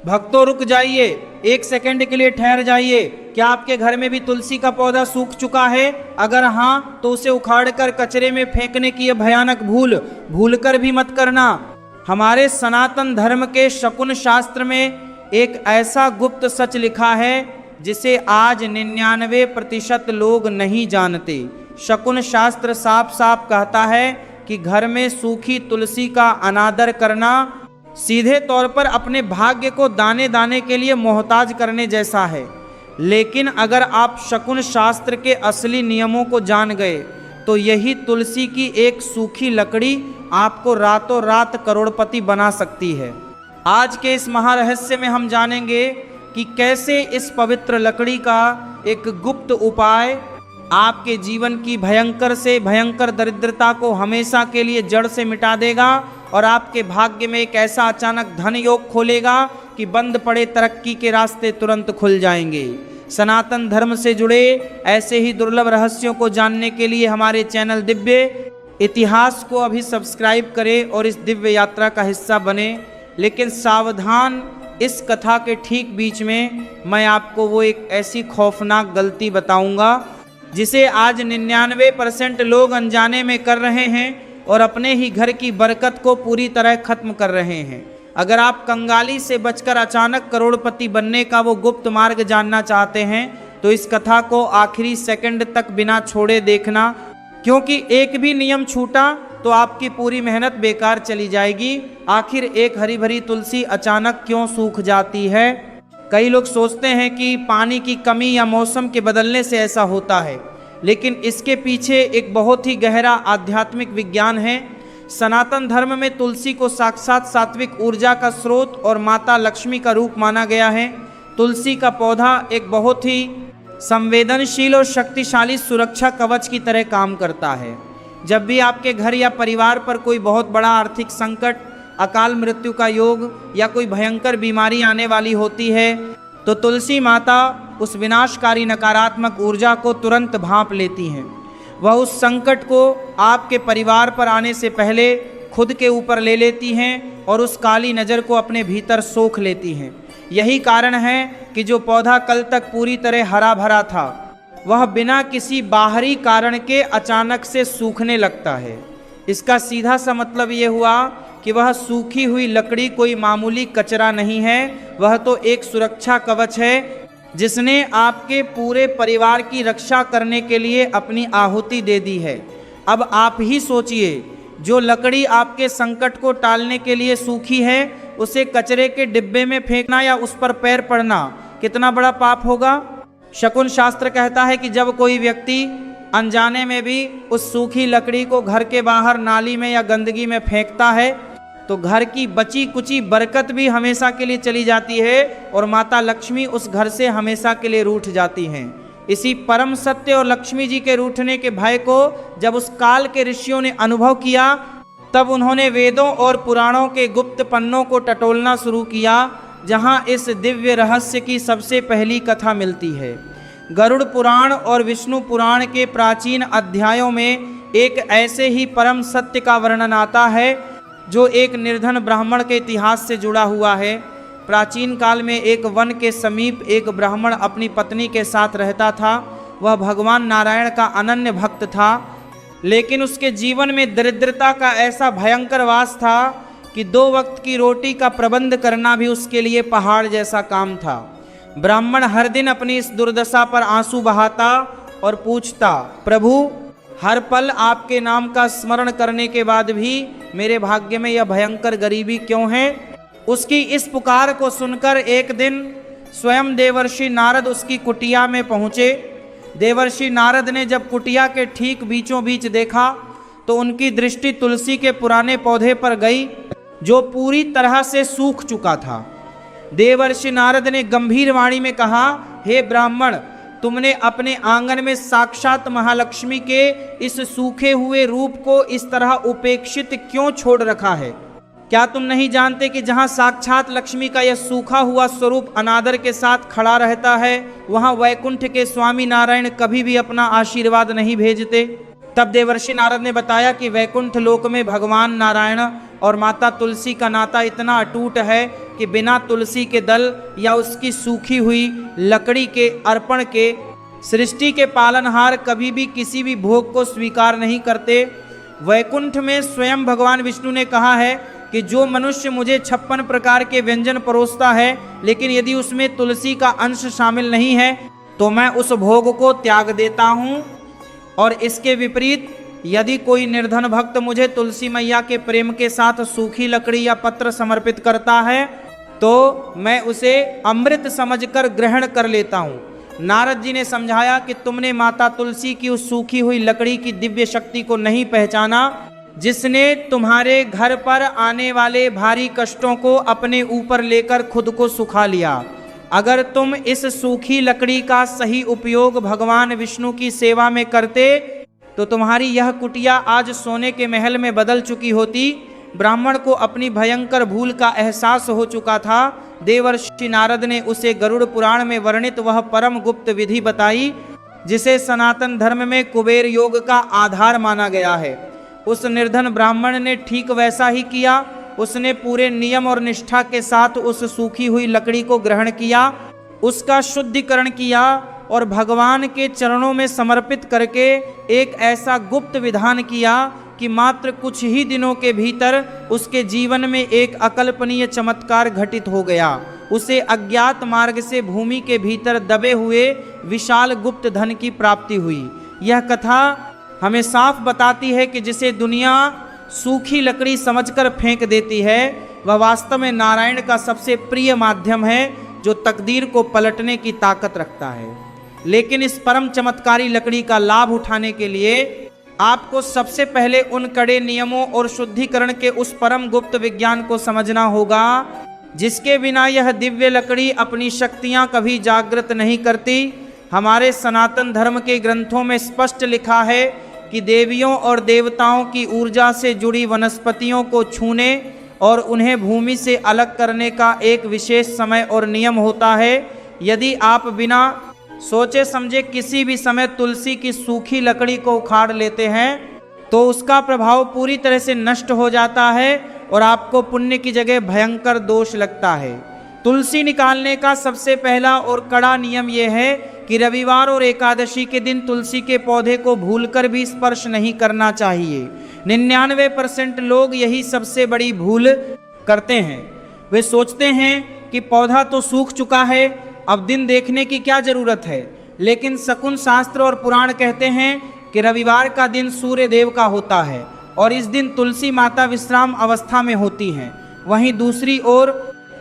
भक्तों रुक जाइए, 1 सेकंड के लिए ठहर जाइए। क्या आपके घर में भी तुलसी का पौधा सूख चुका है? अगर हाँ तो उसे उखाड़कर कचरे में फेंकने की यह भयानक भूल कर भी मत करना। हमारे सनातन धर्म के शकुन शास्त्र में एक ऐसा गुप्त सच लिखा है जिसे आज 99% लोग नहीं जानते। शकुन शास्त्र साफ साफ कहता है कि घर में सूखी तुलसी का अनादर करना सीधे तौर पर अपने भाग्य को दाने दाने के लिए मोहताज करने जैसा है। लेकिन अगर आप शकुन शास्त्र के असली नियमों को जान गए तो यही तुलसी की एक सूखी लकड़ी आपको रातों रात करोड़पति बना सकती है। आज के इस महारहस्य में हम जानेंगे कि कैसे इस पवित्र लकड़ी का एक गुप्त उपाय आपके जीवन की भयंकर से भयंकर दरिद्रता को हमेशा के लिए जड़ से मिटा देगा और आपके भाग्य में एक ऐसा अचानक धन योग खोलेगा कि बंद पड़े तरक्की के रास्ते तुरंत खुल जाएंगे। सनातन धर्म से जुड़े ऐसे ही दुर्लभ रहस्यों को जानने के लिए हमारे चैनल दिव्य इतिहास को अभी सब्सक्राइब करें और इस दिव्य यात्रा का हिस्सा बने। लेकिन सावधान, इस कथा के ठीक बीच में मैं आपको वो एक ऐसी खौफनाक गलती बताऊंगा जिसे आज 99% लोग अनजाने में कर रहे हैं और अपने ही घर की बरकत को पूरी तरह खत्म कर रहे हैं। अगर आप कंगाली से बचकर अचानक करोड़पति बनने का वो गुप्त मार्ग जानना चाहते हैं तो इस कथा को आखिरी सेकंड तक बिना छोड़े देखना, क्योंकि एक भी नियम छूटा तो आपकी पूरी मेहनत बेकार चली जाएगी। आखिर एक हरी भरी तुलसी अचानक क्यों सूख जाती है? कई लोग सोचते हैं कि पानी की कमी या मौसम के बदलने से ऐसा होता है, लेकिन इसके पीछे एक बहुत ही गहरा आध्यात्मिक विज्ञान है। सनातन धर्म में तुलसी को साक्षात सात्विक ऊर्जा का स्रोत और माता लक्ष्मी का रूप माना गया है। तुलसी का पौधा एक बहुत ही संवेदनशील और शक्तिशाली सुरक्षा कवच की तरह काम करता है। जब भी आपके घर या परिवार पर कोई बहुत बड़ा आर्थिक संकट, अकाल मृत्यु का योग या कोई भयंकर बीमारी आने वाली होती है तो तुलसी माता उस विनाशकारी नकारात्मक ऊर्जा को तुरंत भांप लेती हैं। वह उस संकट को आपके परिवार पर आने से पहले खुद के ऊपर ले लेती हैं और उस काली नज़र को अपने भीतर सोख लेती हैं। यही कारण है कि जो पौधा कल तक पूरी तरह हरा भरा था वह बिना किसी बाहरी कारण के अचानक से सूखने लगता है। इसका सीधा सा मतलब ये हुआ कि वह सूखी हुई लकड़ी कोई मामूली कचरा नहीं है, वह तो एक सुरक्षा कवच है जिसने आपके पूरे परिवार की रक्षा करने के लिए अपनी आहुति दे दी है। अब आप ही सोचिए, जो लकड़ी आपके संकट को टालने के लिए सूखी है उसे कचरे के डिब्बे में फेंकना या उस पर पैर पड़ना कितना बड़ा पाप होगा। शकुन शास्त्र कहता है कि जब कोई व्यक्ति अनजाने में भी उस सूखी लकड़ी को घर के बाहर नाली में या गंदगी में फेंकता है तो घर की बची कुची बरकत भी हमेशा के लिए चली जाती है और माता लक्ष्मी उस घर से हमेशा के लिए रूठ जाती हैं। इसी परम सत्य और लक्ष्मी जी के रूठने के भय को जब उस काल के ऋषियों ने अनुभव किया तब उन्होंने वेदों और पुराणों के गुप्त पन्नों को टटोलना शुरू किया, जहां इस दिव्य रहस्य की सबसे पहली कथा मिलती है। गरुड़ पुराण और विष्णु पुराण के प्राचीन अध्यायों में एक ऐसे ही परम सत्य का वर्णन आता है जो एक निर्धन ब्राह्मण के इतिहास से जुड़ा हुआ है। प्राचीन काल में एक वन के समीप एक ब्राह्मण अपनी पत्नी के साथ रहता था। वह भगवान नारायण का अनन्य भक्त था, लेकिन उसके जीवन में दरिद्रता का ऐसा भयंकर वास था कि 2 वक्त की रोटी का प्रबंध करना भी उसके लिए पहाड़ जैसा काम था। ब्राह्मण हर दिन अपनी इस दुर्दशा पर आंसू बहाता और पूछता, प्रभु, हर पल आपके नाम का स्मरण करने के बाद भी मेरे भाग्य में यह भयंकर गरीबी क्यों है? उसकी इस पुकार को सुनकर एक दिन स्वयं देवर्षि नारद उसकी कुटिया में पहुँचे। देवर्षि नारद ने जब कुटिया के ठीक बीचों बीच देखा तो उनकी दृष्टि तुलसी के पुराने पौधे पर गई जो पूरी तरह से सूख चुका था। देवर्षि नारद ने गंभीर वाणी में कहा, हे ब्राह्मण, तुमने अपने आंगन में साक्षात महालक्ष्मी के इस सूखे हुए रूप को इस तरह उपेक्षित क्यों छोड़ रखा है? क्या तुम नहीं जानते कि जहाँ साक्षात लक्ष्मी का यह सूखा हुआ स्वरूप अनादर के साथ खड़ा रहता है वहाँ वैकुंठ के स्वामी नारायण कभी भी अपना आशीर्वाद नहीं भेजते? तब देवर्षि नारद ने बताया कि वैकुंठ लोक में भगवान नारायण और माता तुलसी का नाता इतना अटूट है कि बिना तुलसी के दल या उसकी सूखी हुई लकड़ी के अर्पण के सृष्टि के पालनहार कभी भी किसी भी भोग को स्वीकार नहीं करते। वैकुंठ में स्वयं भगवान विष्णु ने कहा है कि जो मनुष्य मुझे 56 प्रकार के व्यंजन परोसता है, लेकिन यदि उसमें तुलसी का अंश शामिल नहीं है तो मैं उस भोग को त्याग देता हूँ। और इसके विपरीत यदि कोई निर्धन भक्त मुझे तुलसी मैया के प्रेम के साथ सूखी लकड़ी या पत्र समर्पित करता है तो मैं उसे अमृत समझकर ग्रहण कर लेता हूँ। नारद जी ने समझाया कि तुमने माता तुलसी की उस सूखी हुई लकड़ी की दिव्य शक्ति को नहीं पहचाना, जिसने तुम्हारे घर पर आने वाले भारी कष्टों को अपने ऊपर लेकर खुद को सुखा लिया। अगर तुम इस सूखी लकड़ी का सही उपयोग भगवान विष्णु की सेवा में करते तो तुम्हारी यह कुटिया आज सोने के महल में बदल चुकी होती। ब्राह्मण को अपनी भयंकर भूल का एहसास हो चुका था। देवर्षि नारद ने उसे गरुड़ पुराण में वर्णित वह परम गुप्त विधि बताई जिसे सनातन धर्म में कुबेर योग का आधार माना गया है। उस निर्धन ब्राह्मण ने ठीक वैसा ही किया। उसने पूरे नियम और निष्ठा के साथ उस सूखी हुई लकड़ी को ग्रहण किया, उसका शुद्धिकरण किया और भगवान के चरणों में समर्पित करके एक ऐसा गुप्त विधान किया कि मात्र कुछ ही दिनों के भीतर उसके जीवन में एक अकल्पनीय चमत्कार घटित हो गया। उसे अज्ञात मार्ग से भूमि के भीतर दबे हुए विशाल गुप्त धन की प्राप्ति हुई। यह कथा हमें साफ बताती है कि जिसे दुनिया सूखी लकड़ी समझकर फेंक देती है वह वास्तव में नारायण का सबसे प्रिय माध्यम है जो तकदीर को पलटने की ताकत रखता है। लेकिन इस परम चमत्कारी लकड़ी का लाभ उठाने के लिए आपको सबसे पहले उन कड़े नियमों और शुद्धिकरण के उस परम गुप्त विज्ञान को समझना होगा जिसके बिना यह दिव्य लकड़ी अपनी शक्तियां कभी जागृत नहीं करती। हमारे सनातन धर्म के ग्रंथों में स्पष्ट लिखा है कि देवियों और देवताओं की ऊर्जा से जुड़ी वनस्पतियों को छूने और उन्हें भूमि से अलग करने का एक विशेष समय और नियम होता है। यदि आप बिना सोचे समझे किसी भी समय तुलसी की सूखी लकड़ी को उखाड़ लेते हैं तो उसका प्रभाव पूरी तरह से नष्ट हो जाता है और आपको पुण्य की जगह भयंकर दोष लगता है। तुलसी निकालने का सबसे पहला और कड़ा नियम यह है कि रविवार और एकादशी के दिन तुलसी के पौधे को भूलकर भी स्पर्श नहीं करना चाहिए। 99% लोग यही सबसे बड़ी भूल करते हैं। वे सोचते हैं कि पौधा तो सूख चुका है, अब दिन देखने की क्या जरूरत है। लेकिन शकुन शास्त्र और पुराण कहते हैं कि रविवार का दिन सूर्य देव का होता है और इस दिन तुलसी माता विश्राम अवस्था में होती हैं। वहीं दूसरी ओर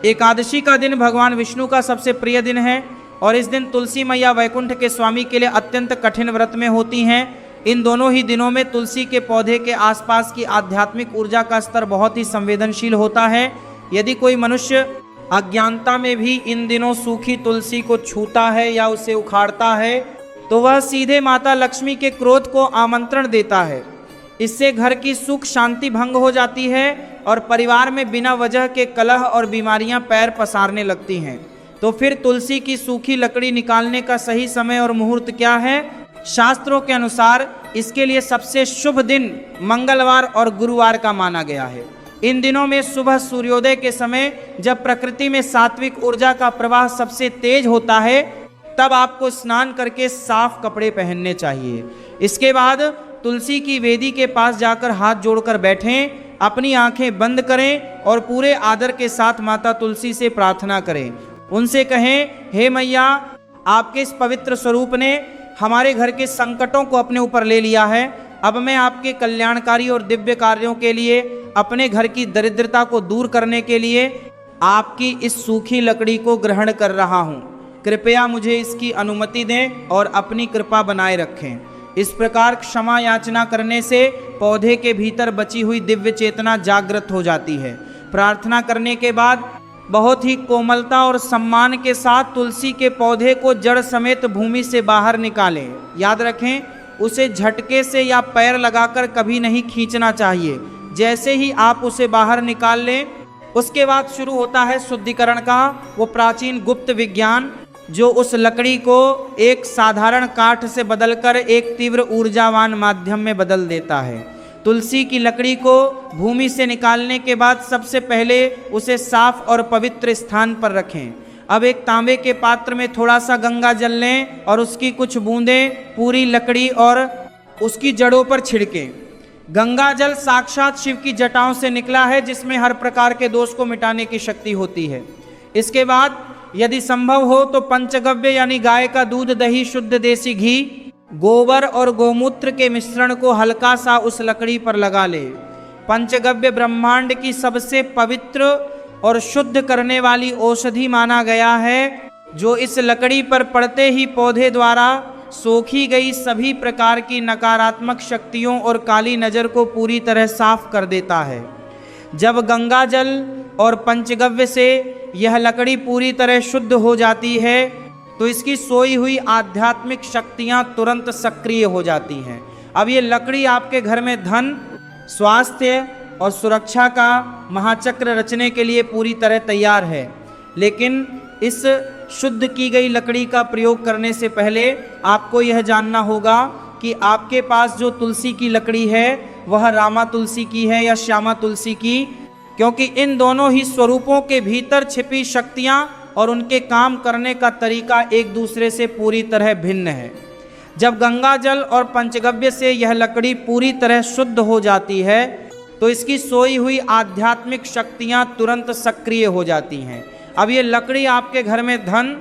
एकादशी का दिन भगवान विष्णु का सबसे प्रिय दिन है और इस दिन तुलसी मैया वैकुंठ के स्वामी के लिए अत्यंत कठिन व्रत में होती हैं। इन दोनों ही दिनों में तुलसी के पौधे के आसपास की आध्यात्मिक ऊर्जा का स्तर बहुत ही संवेदनशील होता है। यदि कोई मनुष्य अज्ञानता में भी इन दिनों सूखी तुलसी को छूता है या उसे उखाड़ता है तो वह सीधे माता लक्ष्मी के क्रोध को आमंत्रण देता है। इससे घर की सुख शांति भंग हो जाती है और परिवार में बिना वजह के कलह और बीमारियां पैर पसारने लगती हैं। तो फिर तुलसी की सूखी लकड़ी निकालने का सही समय और मुहूर्त क्या है? शास्त्रों के अनुसार इसके लिए सबसे शुभ दिन मंगलवार और गुरुवार का माना गया है। इन दिनों में सुबह सूर्योदय के समय जब प्रकृति में सात्विक ऊर्जा का प्रवाह सबसे तेज होता है तब आपको स्नान करके साफ कपड़े पहनने चाहिए। इसके बाद तुलसी की वेदी के पास जाकर हाथ जोड़कर बैठें, अपनी आंखें बंद करें और पूरे आदर के साथ माता तुलसी से प्रार्थना करें। उनसे कहें, हे मैया, आपके इस पवित्र स्वरूप ने हमारे घर के संकटों को अपने ऊपर ले लिया है। अब मैं आपके कल्याणकारी और दिव्य कार्यों के लिए, अपने घर की दरिद्रता को दूर करने के लिए आपकी इस सूखी लकड़ी को ग्रहण कर रहा हूँ। कृपया मुझे इसकी अनुमति दें और अपनी कृपा बनाए रखें। इस प्रकार क्षमा याचना करने से पौधे के भीतर बची हुई दिव्य चेतना जागृत हो जाती है। प्रार्थना करने के बाद बहुत ही कोमलता और सम्मान के साथ तुलसी के पौधे को जड़ समेत भूमि से बाहर निकालें। याद रखें, उसे झटके से या पैर लगाकर कभी नहीं खींचना चाहिए। जैसे ही आप उसे बाहर निकाल लें उसके बाद शुरू होता है शुद्धिकरण का वो प्राचीन गुप्त विज्ञान जो उस लकड़ी को एक साधारण काठ से बदलकर एक तीव्र ऊर्जावान माध्यम में बदल देता है। तुलसी की लकड़ी को भूमि से निकालने के बाद सबसे पहले उसे साफ और पवित्र स्थान पर रखें। अब एक तांबे के पात्र में थोड़ा सा गंगा जल लें और उसकी कुछ बूंदें पूरी लकड़ी और उसकी जड़ों पर छिड़कें। गंगा जल साक्षात शिव की जटाओं से निकला है, जिसमें हर प्रकार के दोष को मिटाने की शक्ति होती है। इसके बाद यदि संभव हो तो पंचगव्य यानी गाय का दूध, दही, शुद्ध देसी घी, गोबर और गोमूत्र के मिश्रण को हल्का सा उस लकड़ी पर लगा ले। पंचगव्य ब्रह्मांड की सबसे पवित्र और शुद्ध करने वाली औषधि माना गया है, जो इस लकड़ी पर पड़ते ही पौधे द्वारा सोखी गई सभी प्रकार की नकारात्मक शक्तियों और काली नज़र को पूरी तरह साफ कर देता है। जब गंगा जल और पंचगव्य से यह लकड़ी पूरी तरह शुद्ध हो जाती है तो इसकी सोई हुई आध्यात्मिक शक्तियां तुरंत सक्रिय हो जाती हैं। अब ये लकड़ी आपके घर में धन, स्वास्थ्य और सुरक्षा का महाचक्र रचने के लिए पूरी तरह तैयार है। लेकिन इस शुद्ध की गई लकड़ी का प्रयोग करने से पहले आपको यह जानना होगा कि आपके पास जो तुलसी की लकड़ी है वह रामा तुलसी की है या श्यामा तुलसी की, क्योंकि इन दोनों ही स्वरूपों के भीतर छिपी शक्तियां और उनके काम करने का तरीका एक दूसरे से पूरी तरह भिन्न है। जब गंगा जल और पंचगव्य से यह लकड़ी पूरी तरह शुद्ध हो जाती है तो इसकी सोई हुई आध्यात्मिक शक्तियां तुरंत सक्रिय हो जाती हैं। अब ये लकड़ी आपके घर में धन,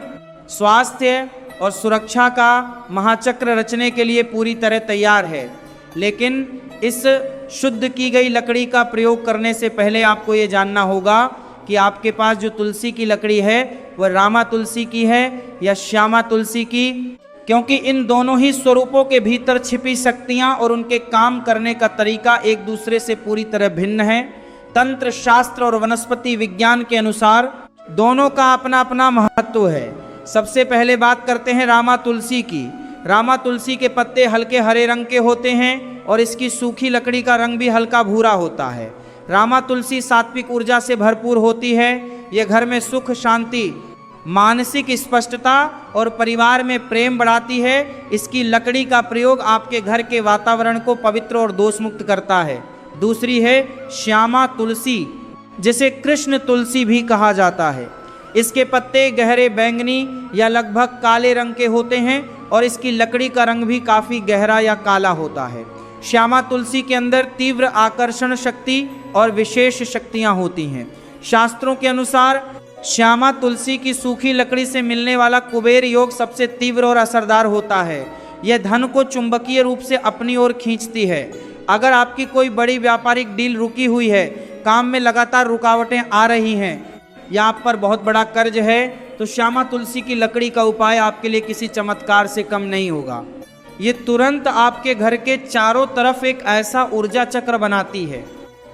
स्वास्थ्य और सुरक्षा का महाचक्र रचने के लिए पूरी तरह तैयार है। लेकिन इस शुद्ध की गई लकड़ी का प्रयोग करने से पहले आपको ये जानना होगा कि आपके पास जो तुलसी की लकड़ी है वह रामा तुलसी की है या श्यामा तुलसी की, क्योंकि इन दोनों ही स्वरूपों के भीतर छिपी शक्तियां और उनके काम करने का तरीका एक दूसरे से पूरी तरह भिन्न है। तंत्र शास्त्र और वनस्पति विज्ञान के अनुसार दोनों का अपना अपना महत्व है। सबसे पहले बात करते हैं रामा तुलसी की। रामा तुलसी के पत्ते हल्के हरे रंग के होते हैं और इसकी सूखी लकड़ी का रंग भी हल्का भूरा होता है। रामा तुलसी सात्विक ऊर्जा से भरपूर होती है। यह घर में सुख, शांति, मानसिक स्पष्टता और परिवार में प्रेम बढ़ाती है। इसकी लकड़ी का प्रयोग आपके घर के वातावरण को पवित्र और दोष मुक्त करता है। दूसरी है श्यामा तुलसी, जिसे कृष्ण तुलसी भी कहा जाता है। इसके पत्ते गहरे बैंगनी या लगभग काले रंग के होते हैं और इसकी लकड़ी का रंग भी काफ़ी गहरा या काला होता है। श्यामा तुलसी के अंदर तीव्र आकर्षण शक्ति और विशेष शक्तियां होती हैं। शास्त्रों के अनुसार श्यामा तुलसी की सूखी लकड़ी से मिलने वाला कुबेर योग सबसे तीव्र और असरदार होता है। यह धन को चुंबकीय रूप से अपनी ओर खींचती है। अगर आपकी कोई बड़ी व्यापारिक डील रुकी हुई है, काम में लगातार रुकावटें आ रही हैं या आप पर बहुत बड़ा कर्ज है, तो श्यामा तुलसी की लकड़ी का उपाय आपके लिए किसी चमत्कार से कम नहीं होगा। ये तुरंत आपके घर के चारों तरफ एक ऐसा ऊर्जा चक्र बनाती है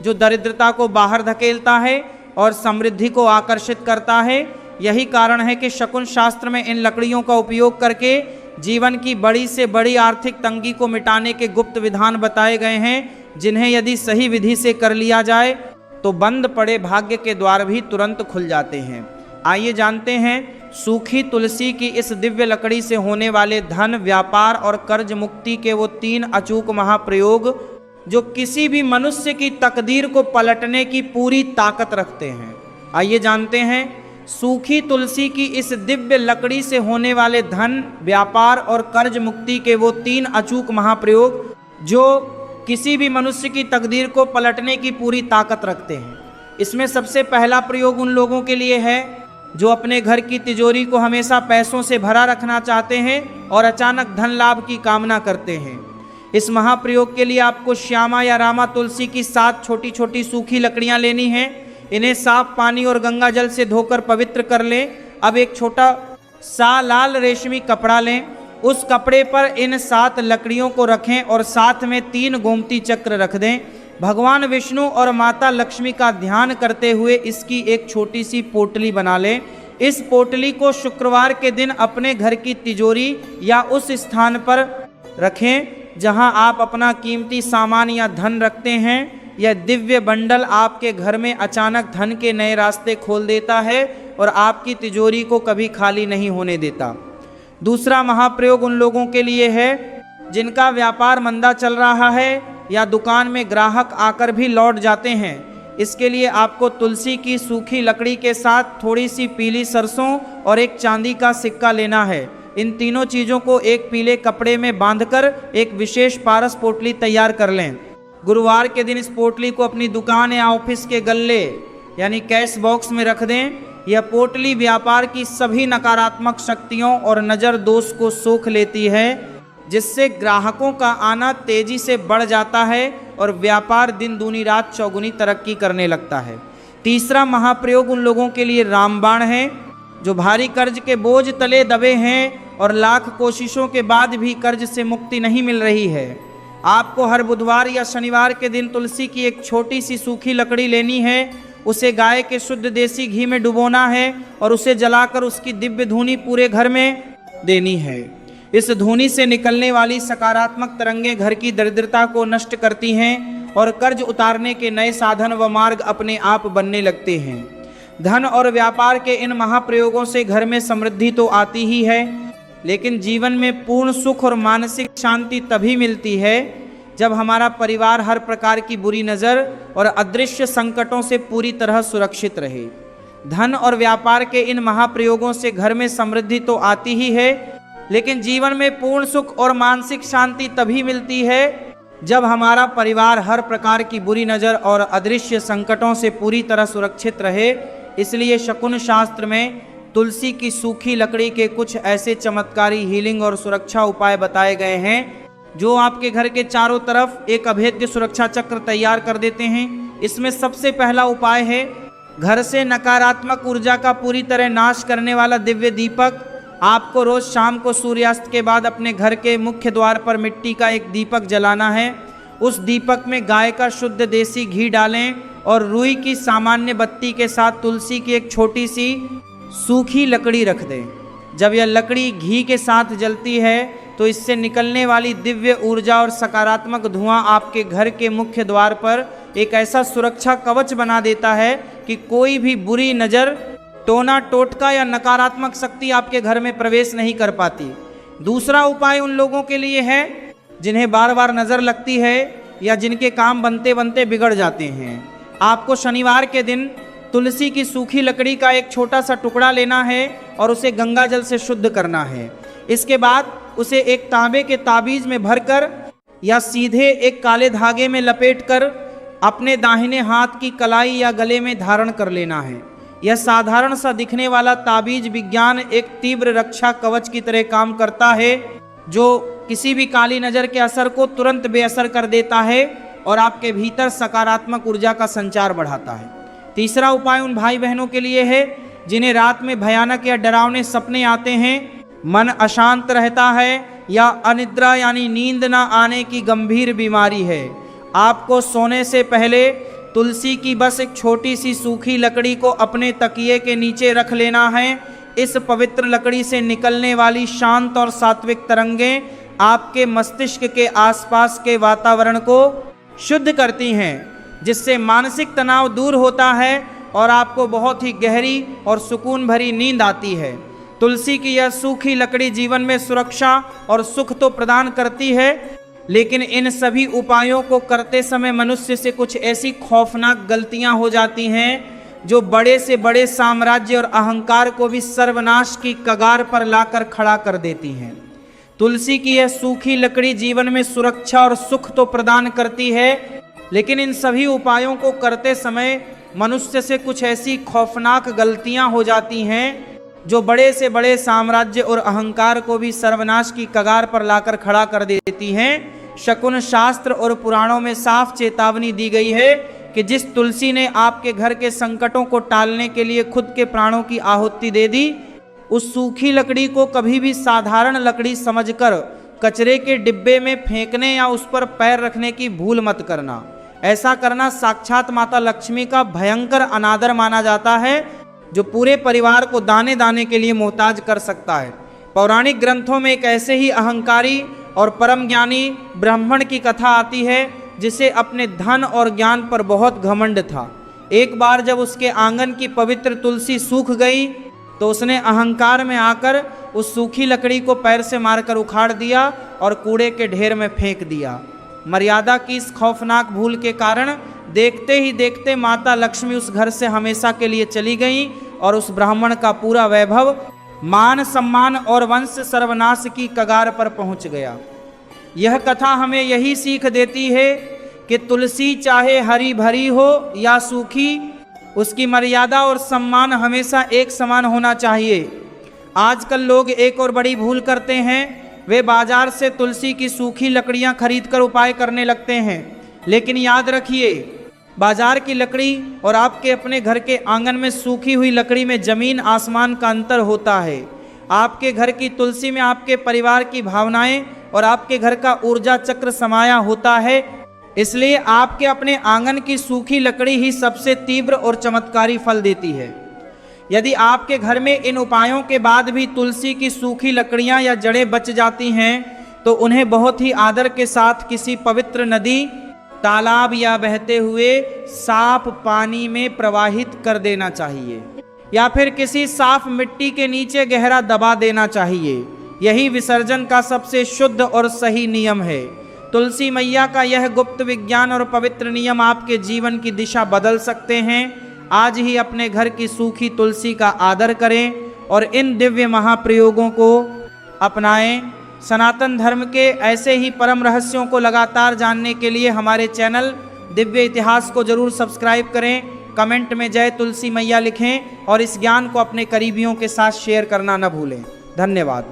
जो दरिद्रता को बाहर धकेलता है और समृद्धि को आकर्षित करता है। यही कारण है कि शकुन शास्त्र में इन लकड़ियों का उपयोग करके जीवन की बड़ी से बड़ी आर्थिक तंगी को मिटाने के गुप्त विधान बताए गए हैं, जिन्हें यदि सही विधि से कर लिया जाए तो बंद पड़े भाग्य के द्वार भी तुरंत खुल जाते हैं। आइए जानते हैं सूखी तुलसी की इस दिव्य लकड़ी से होने वाले धन, व्यापार और कर्ज मुक्ति के वो 3 अचूक महाप्रयोग जो किसी भी मनुष्य की तकदीर को पलटने की पूरी ताकत रखते हैं। आइए जानते हैं सूखी तुलसी की इस दिव्य लकड़ी से होने वाले धन, व्यापार और कर्ज मुक्ति के वो 3 अचूक महाप्रयोग जो किसी भी मनुष्य की तकदीर को पलटने की पूरी ताकत रखते हैं। इसमें सबसे पहला प्रयोग उन लोगों के लिए है जो अपने घर की तिजोरी को हमेशा पैसों से भरा रखना चाहते हैं और अचानक धन लाभ की कामना करते हैं। इस महाप्रयोग के लिए आपको श्यामा या रामा तुलसी की 7 छोटी छोटी सूखी लकड़ियां लेनी हैं। इन्हें साफ पानी और गंगा जल से धोकर पवित्र कर लें। अब एक छोटा सा लाल रेशमी कपड़ा लें, उस कपड़े पर इन 7 लकड़ियों को रखें और साथ में 3 गोमती चक्र रख दें। भगवान विष्णु और माता लक्ष्मी का ध्यान करते हुए इसकी एक छोटी सी पोटली बना लें। इस पोटली को शुक्रवार के दिन अपने घर की तिजोरी या उस स्थान पर रखें जहां आप अपना कीमती सामान या धन रखते हैं। यह दिव्य बंडल आपके घर में अचानक धन के नए रास्ते खोल देता है और आपकी तिजोरी को कभी खाली नहीं होने देता। दूसरा महाप्रयोग उन लोगों के लिए है जिनका व्यापार मंदा चल रहा है या दुकान में ग्राहक आकर भी लौट जाते हैं। इसके लिए आपको तुलसी की सूखी लकड़ी के साथ थोड़ी सी पीली सरसों और एक चांदी का सिक्का लेना है। इन तीनों चीज़ों को एक पीले कपड़े में बांधकर एक विशेष पारस पोटली तैयार कर लें। गुरुवार के दिन इस पोटली को अपनी दुकान या ऑफिस के गल्ले यानी कैश बॉक्स में रख दें। यह पोटली व्यापार की सभी नकारात्मक शक्तियों और नज़र दोष को सोख लेती है, जिससे ग्राहकों का आना तेजी से बढ़ जाता है और व्यापार दिन दूनी रात चौगुनी तरक्की करने लगता है। तीसरा महाप्रयोग उन लोगों के लिए रामबाण है जो भारी कर्ज के बोझ तले दबे हैं और लाख कोशिशों के बाद भी कर्ज से मुक्ति नहीं मिल रही है। आपको हर बुधवार या शनिवार के दिन तुलसी की एक छोटी सी सूखी लकड़ी लेनी है, उसे गाय के शुद्ध देसी घी में डुबोना है और उसे जलाकर उसकी दिव्य धूनी पूरे घर में देनी है। इस धूनी से निकलने वाली सकारात्मक तरंगें घर की दरिद्रता को नष्ट करती हैं और कर्ज उतारने के नए साधन व मार्ग अपने आप बनने लगते हैं। धन और व्यापार के इन महाप्रयोगों से घर में समृद्धि तो आती ही है, लेकिन जीवन में पूर्ण सुख और मानसिक शांति तभी मिलती है जब हमारा परिवार हर प्रकार की बुरी नज़र और अदृश्य संकटों से पूरी तरह सुरक्षित रहे। धन और व्यापार के इन महाप्रयोगों से घर में समृद्धि तो आती ही है, लेकिन जीवन में पूर्ण सुख और मानसिक शांति तभी मिलती है जब हमारा परिवार हर प्रकार की बुरी नज़र और अदृश्य संकटों से पूरी तरह सुरक्षित रहे। इसलिए शकुन शास्त्र में तुलसी की सूखी लकड़ी के कुछ ऐसे चमत्कारी हीलिंग और सुरक्षा उपाय बताए गए हैं जो आपके घर के चारों तरफ एक अभेद्य सुरक्षा चक्र तैयार कर देते हैं। इसमें सबसे पहला उपाय है घर से नकारात्मक ऊर्जा का पूरी तरह नाश करने वाला दिव्य दीपक। आपको रोज शाम को सूर्यास्त के बाद अपने घर के मुख्य द्वार पर मिट्टी का एक दीपक जलाना है। उस दीपक में गाय का शुद्ध देसी घी डालें और रुई की सामान्य बत्ती के साथ तुलसी की एक छोटी सी सूखी लकड़ी रख दें। जब यह लकड़ी घी के साथ जलती है तो इससे निकलने वाली दिव्य ऊर्जा और सकारात्मक धुआं आपके घर के मुख्य द्वार पर एक ऐसा सुरक्षा कवच बना देता है कि कोई भी बुरी नज़र, टोना टोटका या नकारात्मक शक्ति आपके घर में प्रवेश नहीं कर पाती। दूसरा उपाय उन लोगों के लिए है जिन्हें बार बार नज़र लगती है या जिनके काम बनते बनते बिगड़ जाते हैं। आपको शनिवार के दिन तुलसी की सूखी लकड़ी का एक छोटा सा टुकड़ा लेना है और उसे गंगा जल से शुद्ध करना है। इसके बाद उसे एक तांबे के ताबीज में भरकर या सीधे एक काले धागे में लपेटकर अपने दाहिने हाथ की कलाई या गले में धारण कर लेना है। यह साधारण सा दिखने वाला ताबीज विज्ञान एक तीव्र रक्षा कवच की तरह काम करता है जो किसी भी काली नज़र के असर को तुरंत बेअसर कर देता है और आपके भीतर सकारात्मक ऊर्जा का संचार बढ़ाता है। तीसरा उपाय उन भाई बहनों के लिए है जिन्हें रात में भयानक या डरावने सपने आते हैं, मन अशांत रहता है या अनिद्रा यानी नींद न आने की गंभीर बीमारी है। आपको सोने से पहले तुलसी की बस एक छोटी सी सूखी लकड़ी को अपने तकिए के नीचे रख लेना है। इस पवित्र लकड़ी से निकलने वाली शांत और सात्विक तरंगें आपके मस्तिष्क के आसपास के वातावरण को शुद्ध करती हैं, जिससे मानसिक तनाव दूर होता है और आपको बहुत ही गहरी और सुकून भरी नींद आती है। तुलसी की यह सूखी लकड़ी जीवन में सुरक्षा और सुख तो प्रदान करती है, लेकिन इन सभी उपायों को करते समय मनुष्य से कुछ ऐसी खौफनाक गलतियां हो जाती हैं जो बड़े से बड़े साम्राज्य और अहंकार को भी सर्वनाश की कगार पर लाकर खड़ा कर देती हैं। तुलसी की यह सूखी लकड़ी जीवन में सुरक्षा और सुख तो प्रदान करती है, लेकिन इन सभी उपायों को करते समय मनुष्य से कुछ ऐसी खौफनाक गलतियां हो जाती हैं जो बड़े से बड़े साम्राज्य और अहंकार को भी सर्वनाश की कगार पर लाकर खड़ा कर देती हैं। शकुन शास्त्र और पुराणों में साफ चेतावनी दी गई है कि जिस तुलसी ने आपके घर के संकटों को टालने के लिए खुद के प्राणों की आहुति दे दी, उस सूखी लकड़ी को कभी भी साधारण लकड़ी समझकर कचरे के डिब्बे में फेंकने या उस पर पैर रखने की भूल मत करना। ऐसा करना साक्षात माता लक्ष्मी का भयंकर अनादर माना जाता है, जो पूरे परिवार को दाने दाने के लिए मोहताज कर सकता है। पौराणिक ग्रंथों में एक ऐसे ही अहंकारी और परम ज्ञानी ब्राह्मण की कथा आती है जिसे अपने धन और ज्ञान पर बहुत घमंड था। एक बार जब उसके आंगन की पवित्र तुलसी सूख गई तो उसने अहंकार में आकर उस सूखी लकड़ी को पैर से मारकर उखाड़ दिया और कूड़े के ढेर में फेंक दिया। मर्यादा की इस खौफनाक भूल के कारण देखते ही देखते माता लक्ष्मी उस घर से हमेशा के लिए चली गईं और उस ब्राह्मण का पूरा वैभव, मान सम्मान और वंश सर्वनाश की कगार पर पहुंच गया। यह कथा हमें यही सीख देती है कि तुलसी चाहे हरी भरी हो या सूखी, उसकी मर्यादा और सम्मान हमेशा एक समान होना चाहिए। आजकल लोग एक और बड़ी भूल करते हैं, वे बाजार से तुलसी की सूखी लकड़ियां खरीदकर उपाय करने लगते हैं। लेकिन याद रखिए, बाजार की लकड़ी और आपके अपने घर के आंगन में सूखी हुई लकड़ी में जमीन आसमान का अंतर होता है। आपके घर की तुलसी में आपके परिवार की भावनाएं और आपके घर का ऊर्जा चक्र समाया होता है। इसलिए आपके अपने आंगन की सूखी लकड़ी ही सबसे तीव्र और चमत्कारी फल देती है। यदि आपके घर में इन उपायों के बाद भी तुलसी की सूखी लकड़ियां या जड़ें बच जाती हैं, तो उन्हें बहुत ही आदर के साथ किसी पवित्र नदी, तालाब या बहते हुए साफ पानी में प्रवाहित कर देना चाहिए, या फिर किसी साफ मिट्टी के नीचे गहरा दबा देना चाहिए। यही विसर्जन का सबसे शुद्ध और सही नियम है। तुलसी मैया का यह गुप्त विज्ञान और पवित्र नियम आपके जीवन की दिशा बदल सकते हैं। आज ही अपने घर की सूखी तुलसी का आदर करें और इन दिव्य महाप्रयोगों को अपनाएं। सनातन धर्म के ऐसे ही परम रहस्यों को लगातार जानने के लिए हमारे चैनल दिव्य इतिहास को जरूर सब्सक्राइब करें। कमेंट में जय तुलसी मैया लिखें और इस ज्ञान को अपने करीबियों के साथ शेयर करना न भूलें। धन्यवाद।